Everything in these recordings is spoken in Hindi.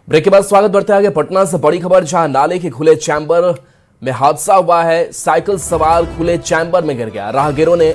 ब्रेक के बाद स्वागत बढ़ते आगे पटना से बड़ी खबर, जहां नाले के खुले चैम्बर में हादसा हुआ है। साइकिल सवार खुले चैम्बर में गिर गया। राहगीरों ने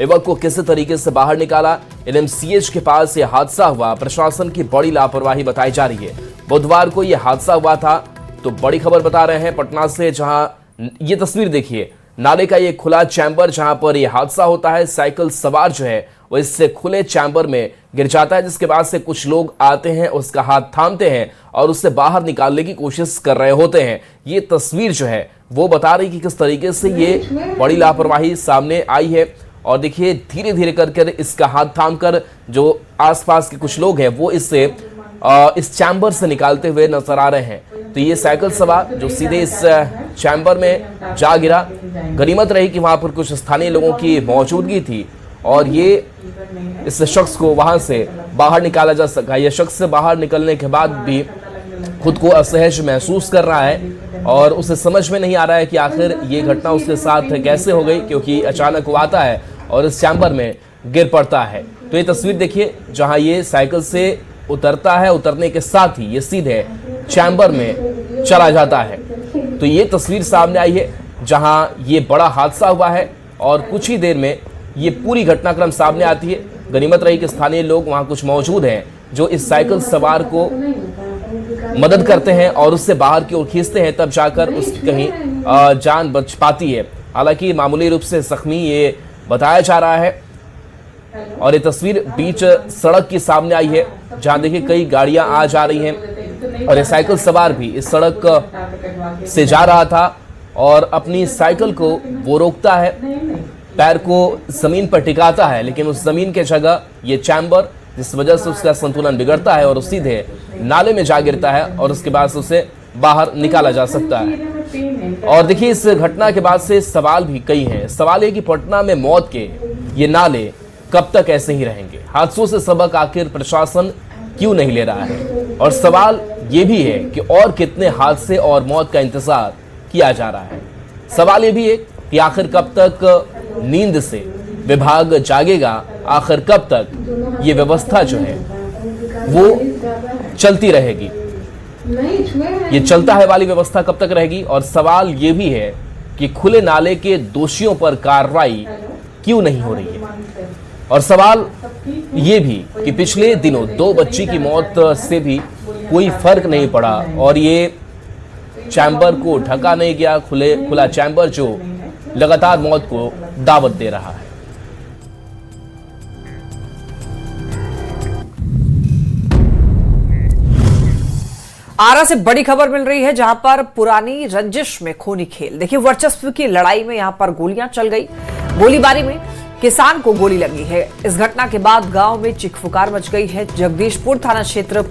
युवक को किसी तरीके से बाहर निकाला। एनएमसीएच के पास यह हादसा हुआ। प्रशासन की बड़ी लापरवाही बताई जा रही है। बुधवार को यह हादसा हुआ था। तो बड़ी खबर बता रहे हैं पटना से, जहां ये तस्वीर देखिए, नाले का ये खुला चैम्बर जहां पर यह हादसा होता है। साइकिल सवार जो है वो इससे खुले चैम्बर में गिर जाता है, जिसके बाद से कुछ लोग आते हैं, उसका हाथ थामते हैं और उससे बाहर निकालने की कोशिश कर रहे होते हैं। ये तस्वीर जो है वो बता रही कि किस तरीके से ये बड़ी लापरवाही सामने आई है। और देखिए धीरे धीरे कर इसका हाथ थामकर जो आसपास के कुछ लोग हैं वो इससे इस चैम्बर से निकालते हुए नजर आ रहे हैं। तो ये साइकिल सवार जो सीधे इस चैम्बर में जा गिरा। गनीमत रही कि वहां पर कुछ स्थानीय लोगों की मौजूदगी थी और ये इस शख्स को वहां से बाहर निकाला जा सका। यह शख्स से बाहर निकलने के बाद भी खुद को असहज महसूस कर रहा है और उसे समझ में नहीं आ रहा है कि आखिर ये घटना उसके साथ कैसे हो गई, क्योंकि अचानक वो आता है और इस चैम्बर में गिर पड़ता है। तो ये तस्वीर देखिए जहां ये साइकिल से उतरता है, उतरने के साथ ही ये सीधे चैम्बर में चला जाता है। तो ये तस्वीर सामने आई है जहां ये बड़ा हादसा हुआ है और कुछ ही देर में ये पूरी घटनाक्रम सामने आती है। गनीमत रही कि स्थानीय लोग वहां कुछ मौजूद हैं जो इस साइकिल सवार को मदद करते हैं और उससे बाहर की ओर खींचते हैं, तब जाकर उसकी कहीं जान बच पाती है। हालांकि मामूली रूप से जख्मी ये बताया जा रहा है। और ये तस्वीर बीच सड़क की सामने आई है जहां देखिए कई गाड़ियां आ जा रही हैं और ये साइकिल सवार भी इस सड़क से जा रहा था और अपनी साइकिल को वो रोकता है, पैर को जमीन पर टिकाता है, लेकिन उस जमीन के जगह ये चैम्बर, जिस वजह से उसका संतुलन बिगड़ता है और सीधे नाले में जा गिरता है और उसके बाद से उसे बाहर निकाला जा सकता है। और देखिए इस घटना के बाद से सवाल भी कई हैं। सवाल ये कि पटना में मौत के ये नाले कब तक ऐसे ही रहेंगे? हादसों से सबक आखिर प्रशासन क्यों नहीं ले रहा है? और सवाल ये भी है कि और कितने हादसे और मौत का इंतजार किया जा रहा है? सवाल ये भी है कि आखिर कब तक नींद से विभाग जागेगा? आखिर कब तक ये व्यवस्था जो है वो चलती रहेगी? ये चलता है वाली व्यवस्था कब तक रहेगी? और सवाल ये भी है कि खुले नाले के दोषियों पर कार्रवाई क्यों नहीं हो रही है? और सवाल ये भी कि पिछले दिनों 2 बच्ची की मौत से भी कोई फर्क नहीं पड़ा और ये चैम्बर को ढका नहीं गया। खुला चैम्बर जो लगातार मौत को दावत दे रहा है। आरा से बड़ी खबर मिल रही है जहां पर पुरानी रंजिश में खूनी खेल। देखिए वर्चस्व की लड़ाई में यहां पर गोलियां चल गई। गोलीबारी में किसान को गोली लगी है। इस घटना के बाद गांव में चिखफुकार मच गई है। जगदीशपुर थाना क्षेत्र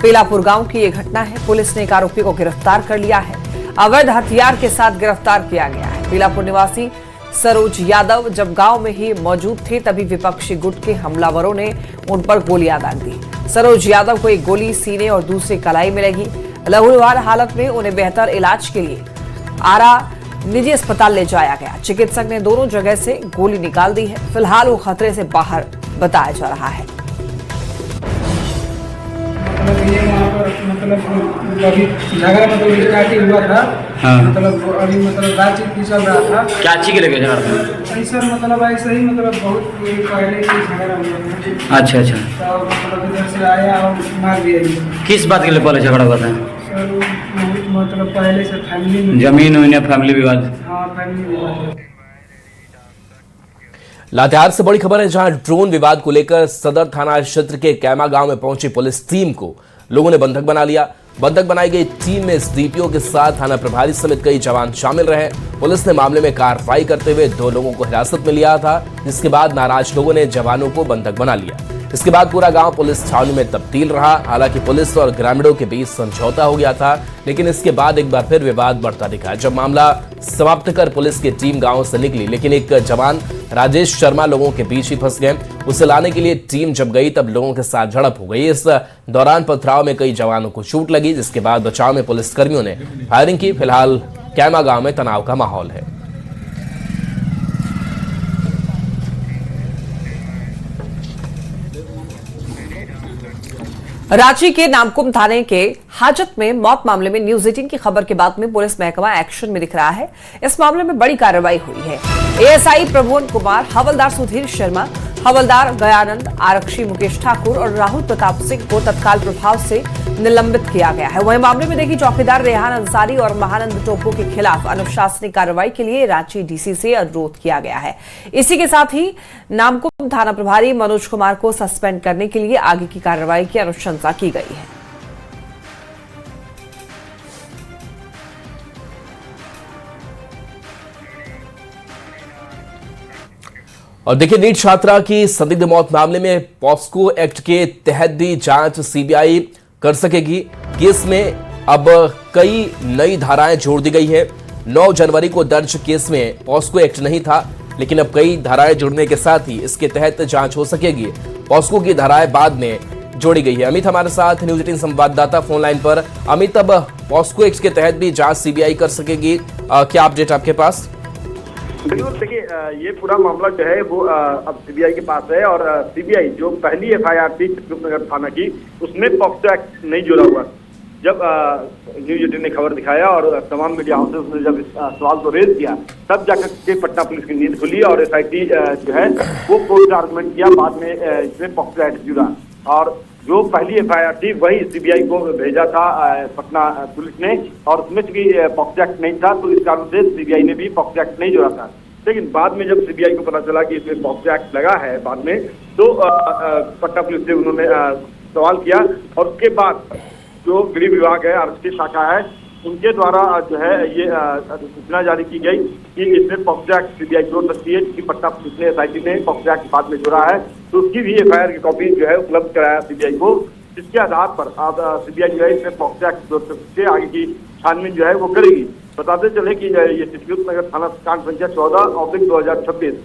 पेलापुर गांव की यह घटना है। पुलिस ने एक आरोपी को गिरफ्तार कर लिया है। अवैध हथियार के साथ गिरफ्तार किया गया है। पेलापुर निवासी सरोज यादव जब गांव में ही मौजूद थे तभी विपक्षी गुट के हमलावरों ने उन पर गोलियां दाग दी। सरोज यादव को एक गोली सीने और दूसरी कलाई में लगी। लहूलुहान हालत में उन्हें बेहतर इलाज के लिए आरा निजी अस्पताल ले जाया गया। चिकित्सक ने दोनों जगह से गोली निकाल दी है। फिलहाल वो खतरे से बाहर बताया जा रहा है। अभी झगड़ा स्टार्टिंग हुआ था। हाँ। अभी बातचीत भी चल रहा था। क्या अच्छी के लगे झगड़ा? सर ऐसे ही बहुत पहले ही झगड़ा हुआ। अच्छा। तो इधर से आया और मार दिया। किस बात के लिए पहले झगड़ा हुआ था? सर पहले से फैमिली में जमीन वमीन फैमिली विवाद। हाँ, फैमिली विवाद। लातेहार से बड़ी खबर है जहां ड्रोन विवाद को लेकर सदर थाना क्षेत्र के कैमा गांव में पहुंची पुलिस टीम को लोगों ने बंधक बना लिया। बंधक बनाई गई टीम में एसडीपीओ के साथ थाना प्रभारी समेत कई जवान शामिल रहे। पुलिस ने मामले में कार्रवाई करते हुए 2 लोगों को हिरासत में लिया था, जिसके बाद नाराज लोगों ने जवानों को बंधक बना लिया। इसके बाद पूरा गांव पुलिस छावनी में तब्दील रहा। हालांकि पुलिस और ग्रामीणों के बीच समझौता हो गया था, लेकिन इसके बाद एक बार फिर विवाद बढ़ता दिखा। जब मामला समाप्त कर पुलिस की टीम गांव से निकली, लेकिन एक जवान राजेश शर्मा लोगों के बीच ही फंस गए। उसे लाने के लिए टीम जब गई तब लोगों के साथ झड़प हो गई। इस दौरान पथराव में कई जवानों को चोट लगी, जिसके बाद बचाव में पुलिस कर्मियों ने फायरिंग की। फिलहाल कैमा गांव में तनाव का माहौल है। रांची के नामकुम थाने के हाजत में मौत मामले में न्यूज 18 की खबर के बाद में पुलिस महकमा एक्शन में दिख रहा है। इस मामले में बड़ी कार्रवाई हुई है। एएसआई प्रभुवन कुमार, हवलदार सुधीर शर्मा, हवलदार गयानंद, आरक्षी मुकेश ठाकुर और राहुल प्रताप सिंह को तत्काल प्रभाव से निलंबित किया गया है। वहीं मामले में देखिए चौकीदार रेहान अंसारी और महानंद टोपो के खिलाफ अनुशासनिक कार्रवाई के लिए रांची डीसी से अनुरोध किया गया है। इसी के साथ ही नामकुम थाना प्रभारी मनोज कुमार को सस्पेंड करने के लिए आगे की कार्रवाई की अनुशंसा की गई है। और देखिए नीट छात्रा की संदिग्ध मौत मामले में पॉस्को एक्ट के तहत भी जांच सीबीआई कर सकेगी। केस में अब कई नई धाराएं जोड़ दी गई है। 9 जनवरी को दर्ज केस में पॉस्को एक्ट नहीं था, लेकिन अब कई धाराएं जुड़ने के साथ ही इसके तहत जांच हो सकेगी। पॉस्को की धाराएं बाद में जोड़ी गई है। अमित हमारे साथ न्यूज 18 संवाददाता फोन लाइन पर। अमित, अब पॉस्को एक्ट के तहत भी जांच सीबीआई कर सकेगी, क्या अपडेट आपके पास? बिल्कुल, देखिए ये पूरा मामला जो है वो अब सीबीआई के पास है और सीबीआई जो पहली एफआईआर थी चित्रकूट थाना की, उसमें पॉक्सो एक्ट नहीं जुड़ा हुआ। जब न्यूज 18 ने खबर दिखाया और तमाम मीडिया हाउसेस ने जब इस सवाल को रेज किया, तब जाकर के पटना पुलिस की नींद खुली और एसआईटी जो है वो कोर्ट आर्गुमेंट किया। बाद में इसमें पॉक्सो एक्ट जुड़ा और जो पहली एफआईआर थी वही सीबीआई को भेजा था पटना पुलिस ने, और उसमें चूंकि पॉक्सो एक्ट नहीं था तो इस कारण से सीबीआई ने भी पॉक्सो एक्ट नहीं जोड़ा था। लेकिन बाद में जब सीबीआई को पता चला कि इसमें पॉक्सो एक्ट लगा है बाद में, तो पटना पुलिस से उन्होंने सवाल किया और उसके बाद जो गृह विभाग है, आरक्षी शाखा है, उनके द्वारा जो है ये सूचना जारी की गई कि इसमें पॉक्सो एक्ट सीबीआई जोड़ सकती है, क्योंकि पटना पुलिस ने एसआईटी ने पॉक्सो एक्ट बाद में जोड़ा है, तो उसकी भी एफआईआर की कॉपी जो है उपलब्ध कराया सीबीआई को। जिसके आधार पर अब सीबीआई जो है इसमें पॉक्सो एक्ट जोड़ सकते आगे की छानबीन जो है वो करेगी। बताते चले कि ये चित्रकूट नगर थाना कांड संख्या 14/2026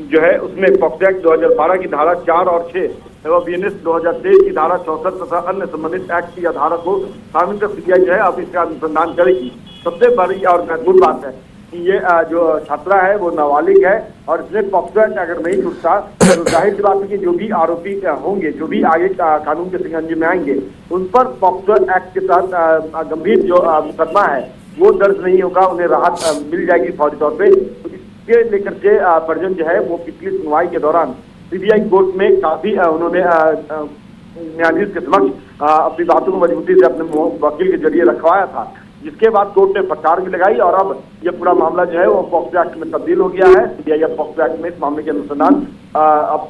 जो है उसमें पॉक्सो एक्ट 2012 की धारा 4 और 6 एवं बीएनएस 2023 की धारा 64 तथा अन्य संबंधित एक्ट की धारा को शामिल कर सीबीआई जो है अब इसका अनुसंधान करेगी। सबसे बड़ी और महत्वपूर्ण बात है कि ये जो छात्रा है वो नाबालिग है और इसमें पॉक्सो एक्ट अगर नहीं छूटता तो जाहिर सी बात है कि जो भी आरोपी होंगे, जो भी आगे कानून के शिकंजे में आएंगे, उन पर पॉक्सो एक्ट के साथ गंभीर जो मुकदमा है वो दर्ज नहीं होगा, उन्हें राहत मिल जाएगी फौरी तौर पे। तो इसके लेकर के परिजन जो है वो पिछली सुनवाई के दौरान सीबीआई कोर्ट में काफी उन्होंने न्यायाधीश के समक्ष अपनी बातों को मजबूती से अपने वकील के जरिए रखवाया था, जिसके बाद कोर्ट ने फटकार भी लगाई और अब ये पूरा मामला जो है वो पॉक्सो एक्ट में तब्दील हो गया है। सीबीआई अब पॉक्सो एक्ट में इस मामले के अनुसंधान अब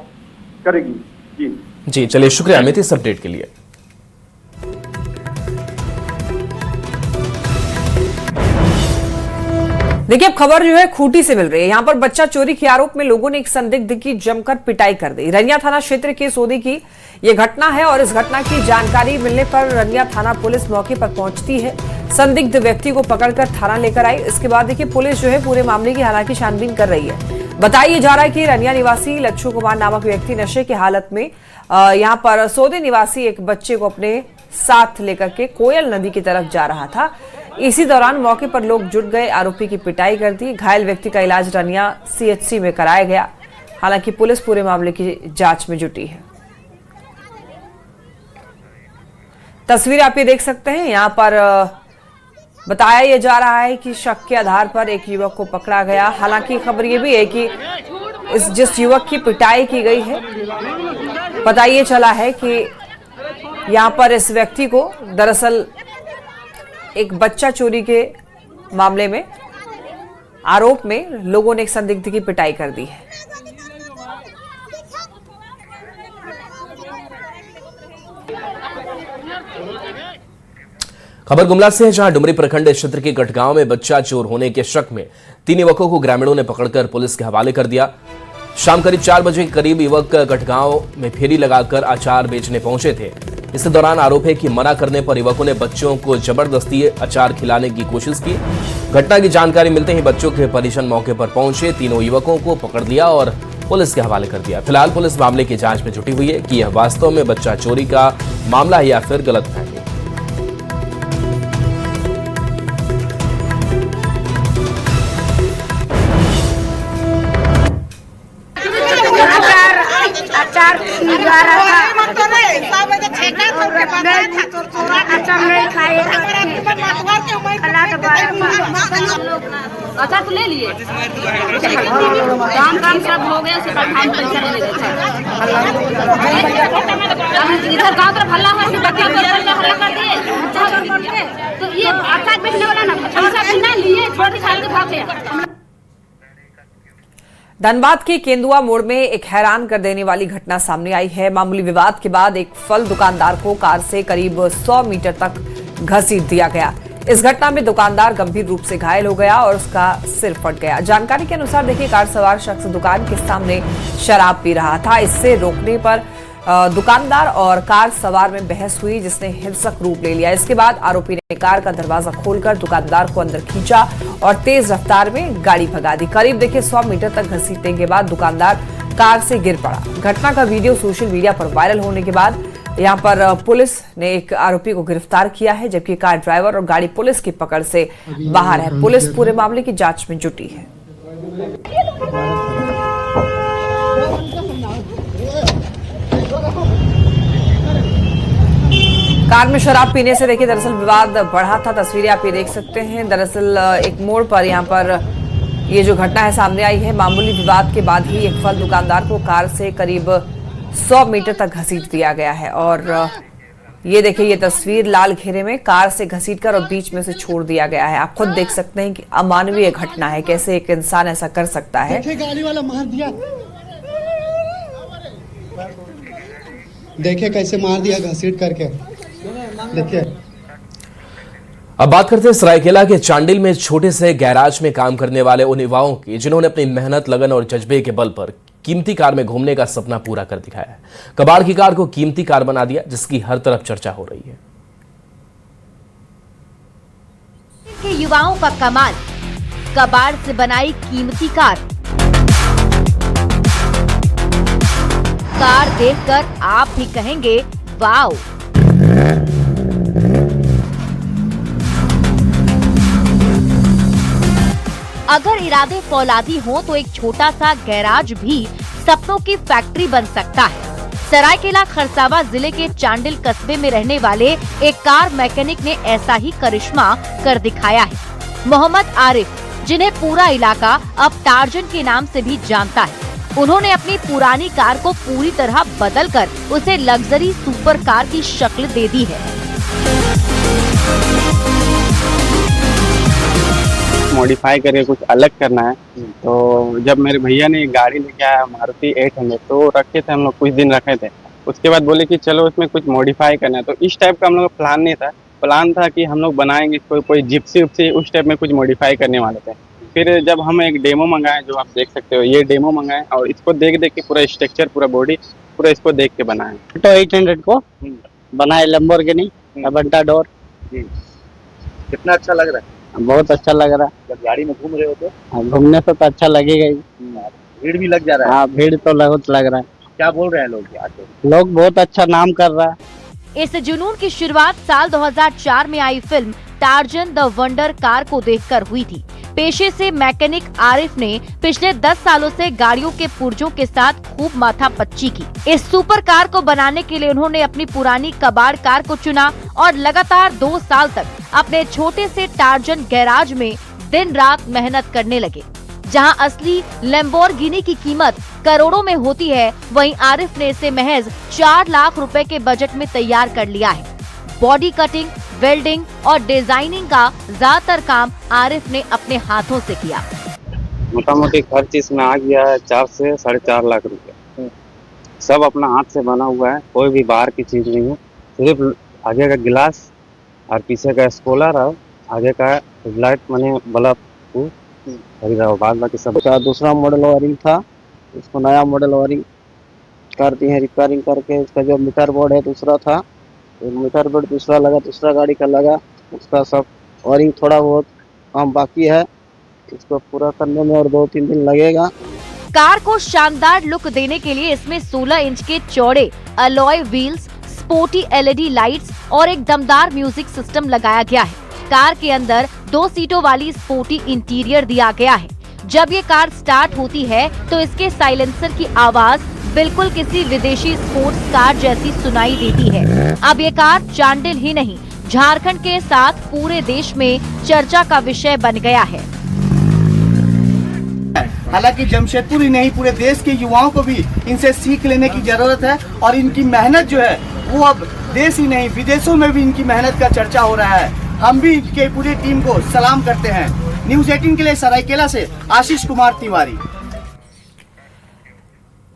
करेगी। जी चलिए, शुक्रिया अमित इस अपडेट के लिए। देखिए अब खबर जो है खूंटी से मिल रही है। यहां पर बच्चा चोरी के आरोप में लोगों ने एक संदिग्ध की जमकर पिटाई कर दी। रनिया थाना क्षेत्र के सोदी की यह घटना है और इस घटना की जानकारी मिलने पर रनिया थाना पुलिस मौके पर पहुंचती है। संदिग्ध व्यक्ति को पकड़कर थाना लेकर आई। इसके बाद देखिए पुलिस जो है पूरे मामले की हालांकि छानबीन कर रही है। बताया जा रहा है कि रनिया निवासी लच्छू कुमार नामक व्यक्ति नशे की हालत में यहाँ पर सोदी निवासी एक बच्चे को अपने साथ लेकर के कोयल नदी की तरफ जा रहा था। इसी दौरान मौके पर लोग जुट गए, आरोपी की पिटाई कर दी। घायल व्यक्ति का इलाज रनिया सीएचसी में कराया गया। हालांकि पुलिस पूरे मामले की जांच में जुटी है। तस्वीर आप ये देख सकते हैं। यहां पर बताया यह जा रहा है कि शक के आधार पर एक युवक को पकड़ा गया। हालांकि खबर यह भी है कि जिस युवक की पिटाई की गई है, पता ये चला है कि यहां पर इस व्यक्ति को दरअसल एक बच्चा चोरी के मामले में आरोप में लोगों ने एक संदिग्ध की पिटाई कर दी है। खबर गुमला से है, जहां डुमरी प्रखंड क्षेत्र के गठगांव में बच्चा चोर होने के शक में 3 युवकों को ग्रामीणों ने पकड़कर पुलिस के हवाले कर दिया। शाम करीब 4 बजे के करीब युवक गठगांव में फेरी लगाकर अचार बेचने पहुंचे थे। इस दौरान आरोप है कि मना करने पर युवकों ने बच्चों को जबरदस्ती अचार खिलाने की कोशिश की। घटना की जानकारी मिलते ही बच्चों के परिजन मौके पर पहुंचे, तीनों युवकों को पकड़ लिया और पुलिस के हवाले कर दिया। फिलहाल पुलिस मामले की जांच में जुटी हुई है कि यह वास्तव में बच्चा चोरी का मामला है या फिर गलतफहमी। अचार खिला रहा था, अच्छा तो ले लिए काम सब हो गया, उसके बाद हम पैसा नहीं देते। इधर गाँव तरफ हल्ला है, हल्ला कर दिए तो ये अच्छा बैठने वाला ना पैसा भी ना लिए, छोटी साल के भागे। धनबाद के केंदुआ मोड़ में एक हैरान कर देने वाली घटना सामने आई है। मामूली विवाद के बाद एक फल दुकानदार को कार से करीब 100 मीटर तक घसीट दिया गया। इस घटना में दुकानदार गंभीर रूप से घायल हो गया और उसका सिर फट गया। जानकारी के अनुसार देखिए, कार सवार शख्स दुकान के सामने शराब पी रहा था। इससे रोकने पर दुकानदार और कार सवार में बहस हुई, जिसने हिंसक रूप ले लिया। इसके बाद आरोपी ने कार का दरवाजा खोलकर दुकानदार को अंदर खींचा और तेज रफ्तार में गाड़ी भगा दी। करीब देखिए 100 मीटर तक घसीटने के बाद दुकानदार कार से गिर पड़ा। घटना का वीडियो सोशल मीडिया पर वायरल होने के बाद यहां पर पुलिस ने एक आरोपी को गिरफ्तार किया है, जबकि कार ड्राइवर और गाड़ी पुलिस की पकड़ से बाहर है। पुलिस पूरे मामले की जांच में जुटी है। कार में शराब पीने से देखिए दरअसल विवाद बढ़ा था। तस्वीरें आप ये देख सकते हैं। दरअसल एक मोड़ पर यहाँ पर ये जो घटना है सामने आई है। मामूली विवाद के बाद ही एक फल दुकानदार को कार से करीब 100 मीटर तक घसीट दिया गया है। और ये देखिए, ये तस्वीर लाल घेरे में कार से घसीटकर और बीच में से छोड़ दिया गया है। आप खुद देख सकते हैं कि अमानवीय घटना है, कैसे एक इंसान ऐसा कर सकता है। गाड़ी वाला मार दिया, देखिए कैसे मार दिया घसीट करके, देखिए। अब बात करते हैं सरायकेला के चांडिल में छोटे से गैराज में काम करने वाले उन युवाओं की, जिन्होंने अपनी मेहनत, लगन और जज्बे के बल पर कीमती कार में घूमने का सपना पूरा कर दिखाया है। कबाड़ की कार को कीमती कार बना दिया, जिसकी हर तरफ चर्चा हो रही है। के युवाओं का कमाल, कबाड़ से बनाई कीमती कार। कार देखकर आप भी कहेंगे वाओ। अगर इरादे फौलादी हो तो एक छोटा सा गैराज भी सपनों की फैक्ट्री बन सकता है। सरायकेला खरसावां जिले के चांडिल कस्बे में रहने वाले एक कार मैकेनिक ने ऐसा ही करिश्मा कर दिखाया है। मोहम्मद आरिफ, जिन्हें पूरा इलाका अब टार्जन के नाम से भी जानता है, उन्होंने अपनी पुरानी कार को पूरी तरह बदलकर उसे लग्जरी सुपर कार की शक्ल दे दी है। मॉडिफाई करके कुछ अलग करना है। तो जब मेरे भैया ने गाड़ी लेके आया मारुति 800, तो रखे थे हम लोग, कुछ दिन रखे थे। उसके बाद बोले कि चलो इसमें कुछ मॉडिफाई करना है। तो इस टाइप का हम लोग प्लान नहीं था। प्लान था कि हम लोग बनाएंगे कोई जिप्सी उप्सी उस टाइप में कुछ मॉडिफाई करने वाले थे। फिर जब हम एक डेमो मंगाए, जो आप देख सकते हो, ये डेमो मंगाए और इसको देख देख के पूरा स्ट्रक्चर, पूरा बॉडी, पूरा इसको देख के बनाए। तो 800 को बनाए लैम्बोर्गिनी अवेंटाडोर। कितना अच्छा लग रहा है? बहुत अच्छा लग रहा है। जब गाड़ी में घूम रहे हो तो घूमने से तो अच्छा लगेगा ही। भीड़ भी लग जा रहा है। हाँ, भीड़ तो बहुत लग रहा है। क्या बोल रहे हैं लोग आके? लोग बहुत अच्छा नाम कर रहा है। इस जुनून की शुरुआत साल 2004 में आई फिल्म टार्जन द वंडर कार को देखकर हुई थी। पेशे से मैकेनिक आरिफ ने पिछले 10 सालों से गाड़ियों के पुर्जों के साथ खूब माथापच्ची की। इस सुपर कार को बनाने के लिए उन्होंने अपनी पुरानी कबाड़ कार को चुना और लगातार 2 साल तक अपने छोटे से टार्जन गैराज में दिन रात मेहनत करने लगे। जहां असली लैम्बोर्गिनी की कीमत करोड़ों में होती है, वहीं आरिफ ने इसे महज 4 लाख रुपए के बजट में तैयार कर लिया है। बॉडी कटिंग, वेल्डिंग और डिजाइनिंग का ज्यादातर काम आरिफ ने अपने हाथों से किया। मोटामोटी खर्च इसमें आ गया है 4 से 4.5 लाख रुपए। सब अपना हाथ से बना हुआ है, कोई भी बाहर की चीज नहीं है। सिर्फ आगे का गिलास और पीछे का स्पोलर और आगे का हेडलाइट मैंने बल्ब खरीदा। बाद बाकी सब का दूसरा मॉडल वायरिंग था, इसको नया मॉडल वायरिंग कर दी है। रिपेयरिंग करके इसका जो मीटर बोर्ड है दूसरा था, मीटर बोर्ड दूसरा लगा, दूसरा गाड़ी का लगा। उसका सब वायरिंग थोड़ा बहुत काम बाकी है, इसको पूरा करने में और 2-3 दिन लगेगा। कार को शानदार लुक देने के लिए इसमें 16 इंच के चौड़े alloy wheels, sporty LED lights और एक दमदार म्यूजिक सिस्टम लगाया गया है। कार के अंदर 2 सीटों वाली स्पोर्टी इंटीरियर दिया गया है। जब ये कार स्टार्ट होती है तो इसके साइलेंसर की आवाज बिल्कुल किसी विदेशी स्पोर्ट्स कार जैसी सुनाई देती है। अब ये कार चांडिल ही नहीं, झारखंड के साथ पूरे देश में चर्चा का विषय बन गया है। हालांकि जमशेदपुर ही नहीं, पूरे देश के युवाओं को भी इनसे सीख लेने की जरूरत है और इनकी मेहनत जो है वो अब देश ही नहीं विदेशों में भी इनकी मेहनत का चर्चा हो रहा है। हम भी इनके पूरी टीम को सलाम करते हैं। न्यूज़ 18 के लिए सरायकेला से आशीष कुमार तिवारी।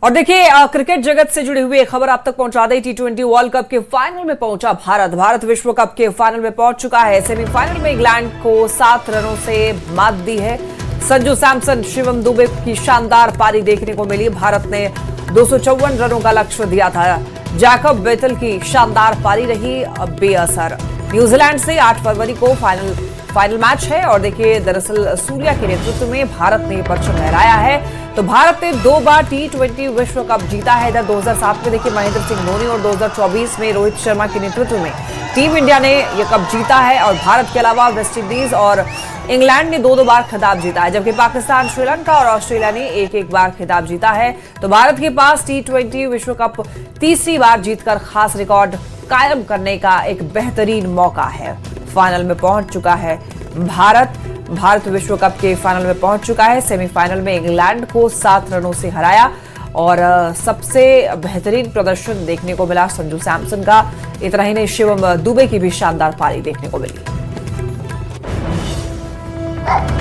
और देखिए, क्रिकेट जगत से जुड़ी हुई एक खबर आप तक पहुंचा दी। T20 वर्ल्ड कप के फाइनल में पहुंचा भारत विश्व कप के फाइनल में पहुंच चुका है। सेमीफाइनल में इंग्लैंड को 7 रनों से मात दी है। संजू सैमसन, शिवम दुबे की शानदार पारी देखने को मिली। भारत ने 254 रनों का लक्ष्य दिया था। जैकब बेथल की शानदार पारी रही बेअसर। न्यूजीलैंड से 8 फरवरी को फाइनल मैच है। और देखिए, दरअसल सूर्या के नेतृत्व में भारत ने परचम लहराया है। तो भारत ने 2 बार T20 विश्व कप जीता है। इधर 2007 में देखिए महेंद्र सिंह धोनी और 2024 में रोहित शर्मा के नेतृत्व में टीम इंडिया ने यह कप जीता है। और भारत के अलावा वेस्ट इंडीज और इंग्लैंड ने 2 बार खिताब जीता है, जबकि पाकिस्तान, श्रीलंका और ऑस्ट्रेलिया ने 1 बार खिताब जीता है। तो भारत के पास T20 विश्व कप तीसरी बार जीतकर खास रिकॉर्ड कायम करने का एक बेहतरीन मौका है। फाइनल में पहुंच चुका है भारत विश्व कप के फाइनल में पहुंच चुका है। सेमीफाइनल में इंग्लैंड को 7 रनों से हराया और सबसे बेहतरीन प्रदर्शन देखने को मिला संजू सैमसन का। इतना ही नहीं, शिवम दुबे की भी शानदार पारी देखने को मिली।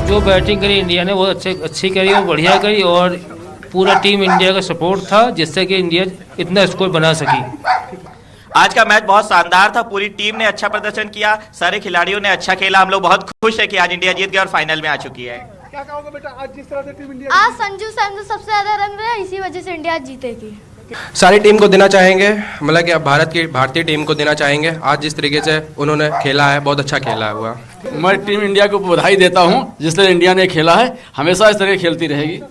जो बैटिंग करी इंडिया ने वो अच्छी करी, वो बढ़िया करी और पूरा टीम इंडिया का सपोर्ट था जिससे कि इंडिया इतना स्कोर बना सकी। आज का मैच बहुत शानदार था। पूरी टीम ने अच्छा प्रदर्शन किया, सारे खिलाड़ियों ने अच्छा खेला। हम लोग बहुत खुश है कि आज इंडिया जीत गया और फाइनल में आ चुकी है। क्या कहोगे बेटा, आज जिस तरह से टीम इंडिया आज संजू सैमसन सबसे ज्यादा रन रहे, इसी वजह से इंडिया जीतेगी। सारी टीम को देना चाहेंगे, मतलब कि भारतीय टीम को देना चाहेंगे। आज जिस तरीके से उन्होंने खेला है, बहुत अच्छा खेला हुआ। मैं टीम इंडिया को बधाई देता हूं, जिस तरह इंडिया ने खेला है हमेशा इस तरह खेलती रहेगी।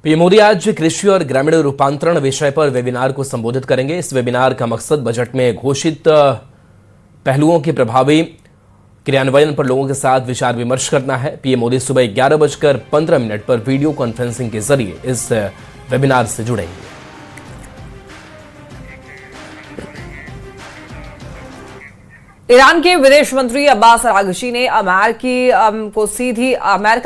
पीएम मोदी आज कृषि और ग्रामीण रूपांतरण विषय पर वेबिनार को संबोधित करेंगे। इस वेबिनार का मकसद बजट में घोषित पहलुओं के प्रभावी क्रियान्वयन पर लोगों के साथ विचार विमर्श करना है। पीएम मोदी सुबह 11:15 पर वीडियो कॉन्फ्रेंसिंग के जरिए इस वेबिनार से जुड़ेंगे। ईरान के विदेश मंत्री अब्बास अरागची ने अमेरिका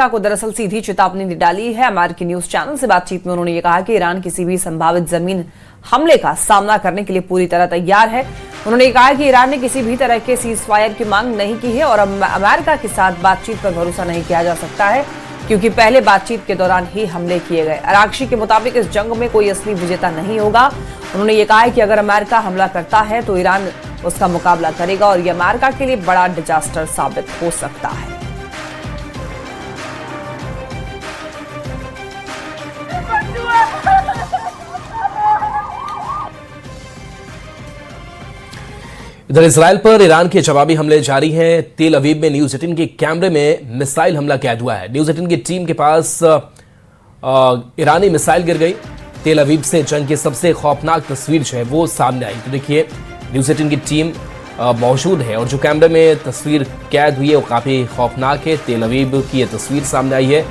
को दरअसल सीधी चेतावनी डाली है। अमेरिकी न्यूज चैनल से बातचीत में उन्होंने ये कहा कि ईरान किसी भी संभावित जमीन हमले का सामना करने के लिए पूरी तरह तैयार है। उन्होंने कहा कि ईरान ने किसी भी तरह के सीज फायर की मांग नहीं की है और अमेरिका के साथ बातचीत पर भरोसा नहीं किया जा सकता है, क्योंकि पहले बातचीत के दौरान ही हमले किए गए। अरागची के मुताबिक इस जंग में कोई असली विजेता नहीं होगा। उन्होंने ये कहा है कि अगर अमेरिका हमला करता है तो ईरान उसका मुकाबला करेगा और यह अमेरिका के लिए बड़ा डिजास्टर साबित हो सकता है। इधर इसराइल पर ईरान के जवाबी हमले जारी हैं। तेल अवीव में न्यूज़ 18 के कैमरे में मिसाइल हमला कैद हुआ है। न्यूज़ 18 की टीम के पास ईरानी मिसाइल गिर गई। तेल अवीव से जंग की सबसे खौफनाक तस्वीर जो है वो सामने आई। तो देखिए, न्यूज़ 18 की टीम मौजूद है और जो कैमरे में तस्वीर कैद हुई है वो काफ़ी खौफनाक है। तेल अवीव की ये तस्वीर सामने आई है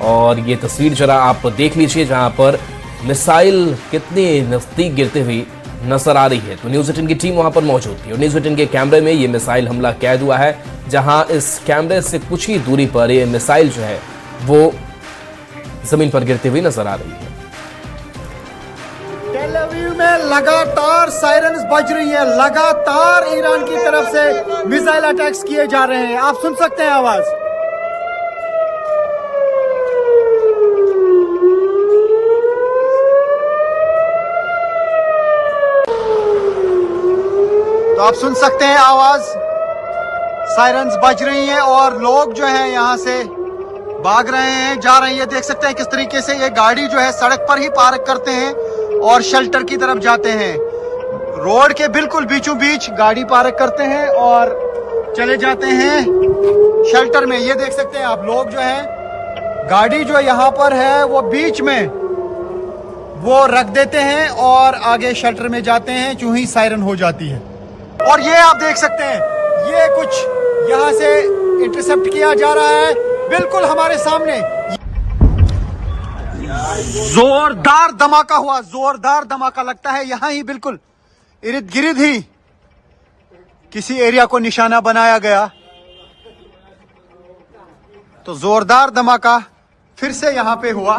और ये तस्वीर जरा आप देख लीजिए, जहाँ पर मिसाइल कितनी नज़दीक गिरते हुए नजर आ रही है। तो न्यूज़ 18 की टीम वहां पर मौजूद थी और न्यूज़ 18 के कैमरे में ये मिसाइल हमला कैद हुआ है, जहां इस कैमरे से कुछ ही दूरी पर ये मिसाइल जो है वो जमीन पर गिरते हुए नजर आ रही है। तेल अवीव में लगातार सायरन्स बज रही है, लगातार ईरान की तरफ से मिसाइल अटैक्स किए जा रहे हैं। आप सुन सकते हैं आवाज। तो आप सुन सकते हैं आवाज, सायरन्स बज रही हैं और लोग जो हैं यहाँ से भाग रहे हैं, जा रहे हैं। ये देख सकते हैं किस तरीके से ये गाड़ी जो है सड़क पर ही पार्क करते हैं और शेल्टर की तरफ जाते हैं। रोड के बिल्कुल बीचों बीच गाड़ी पार्क करते हैं और चले जाते हैं शेल्टर में। ये देख सकते हैं आप, लोग जो है गाड़ी जो यहाँ पर है वो बीच में वो रख देते हैं और आगे शेल्टर में जाते हैं जो ही सायरन हो जाती है। और ये आप देख सकते हैं, ये कुछ यहाँ से इंटरसेप्ट किया जा रहा है। बिल्कुल हमारे सामने जोरदार धमाका हुआ, जोरदार धमाका। लगता है यहां ही बिल्कुल इर्द गिर्द ही किसी एरिया को निशाना बनाया गया। तो जोरदार धमाका फिर से यहां पे हुआ।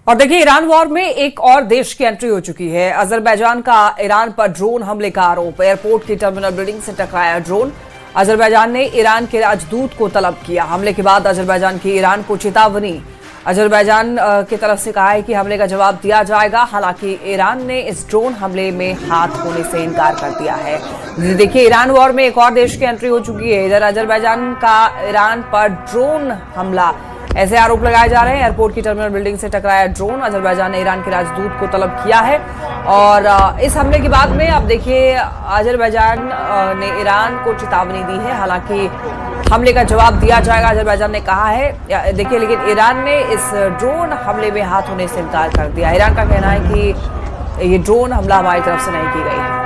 और देखिए, ईरान वॉर में एक और देश की एंट्री हो चुकी है। अजरबैजान का ईरान पर ड्रोन हमले का आरोप। एयरपोर्ट की टर्मिनल बिल्डिंग से टकराया ड्रोन। अजरबैजान ने ईरान के राजदूत को तलब किया। हमले के बाद अजरबैजान की ईरान को चेतावनी। अजरबैजान की तरफ से कहा है कि हमले का जवाब दिया जाएगा। हालांकि ईरान ने इस ड्रोन हमले में हाथ होने से इनकार कर दिया है। देखिए, ईरान वॉर में एक और देश की एंट्री हो चुकी है। इधर अजरबैजान का ईरान पर ड्रोन हमला, ऐसे आरोप लगाए जा रहे हैं। एयरपोर्ट की टर्मिनल बिल्डिंग से टकराया ड्रोन। अजरबैजान ने ईरान के राजदूत को तलब किया है। और इस हमले के बाद में अब देखिए, अजरबैजान ने ईरान को चेतावनी दी है। हालांकि हमले का जवाब दिया जाएगा, अजरबैजान ने कहा है। देखिए, लेकिन ईरान ने इस ड्रोन हमले में हाथ होने से इनकार कर दिया। ईरान का कहना है कि ये ड्रोन हमला हमारी तरफ से नहीं की गई है।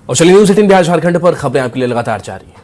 और चलिए, न्यूज़ 18 बिहार झारखंड पर खबरें आपके लिए लगातार जारी हैं।